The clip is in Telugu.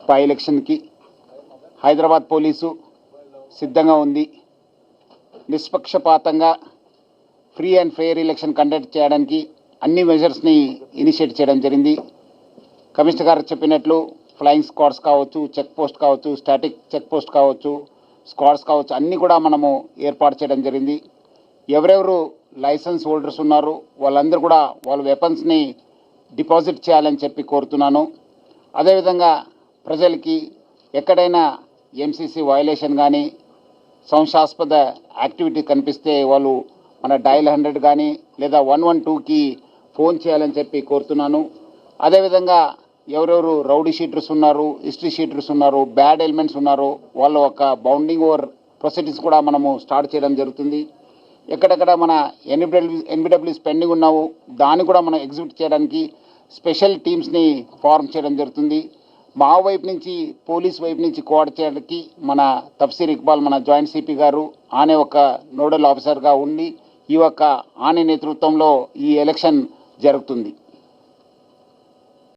బై ఎలక్షన్కి హైదరాబాద్ పోలీసు సిద్ధంగా ఉంది. నిష్పక్షపాతంగా free and fair election conduct చేయడానికి అన్ని మెజర్స్ని ఇనిషియేట్ చేయడం జరిగింది. కమిషనర్ గారు చెప్పినట్లు ఫ్లయింగ్ స్క్వాడ్స్ కావచ్చు, చెక్ పోస్ట్ కావచ్చు, స్టాటిక్ చెక్ పోస్ట్ కావచ్చు, స్క్వాడ్స్ కావచ్చు, అన్నీ కూడా మనము ఏర్పాటు చేయడం జరిగింది. ఎవరెవరు లైసెన్స్ హోల్డర్స్ ఉన్నారు వాళ్ళందరూ కూడా వాళ్ళ వెపన్స్ని డిపాజిట్ చేయాలని చెప్పి కోరుతున్నాను. అదేవిధంగా ప్రజలకి ఎక్కడైనా ఎంసీసీ వయలేషన్ కానీ సంశయాస్పద యాక్టివిటీ కనిపిస్తే వాళ్ళు మన డయల్ 100 కానీ లేదా 112కి ఫోన్ చేయాలని చెప్పి కోరుతున్నాను. అదేవిధంగా ఎవరెవరు రౌడీ షీటర్స్ ఉన్నారు, హిస్టరీ షీటర్స్ ఉన్నారు, బ్యాడ్ ఎలిమెంట్స్ ఉన్నారు, వాళ్ళ ఒక బౌండింగ్ ఓవర్ ప్రొసీడింగ్స్ కూడా మనము స్టార్ట్ చేయడం జరుగుతుంది. ఎక్కడెక్కడ మన ఎన్బిడబ్ల్యూస్ పెండింగ్ ఉన్నావు దాన్ని కూడా మనం ఎగ్జిక్యూట్ చేయడానికి స్పెషల్ టీమ్స్ని ఫార్మ్ చేయడం జరుగుతుంది. మా వైపు నుంచి పోలీస్ వైపు నుంచి కోఆర్డినేట్ చేయడానికి మన తఫ్సీర్ ఇక్బాల్ మన జాయింట్ సిపి గారు ఆనే ఒక నోడల్ ఆఫీసర్గా ఉండి ఈ యొక్క ఆనే నేతృత్వంలో ఈ ఎలక్షన్ జరుగుతుంది.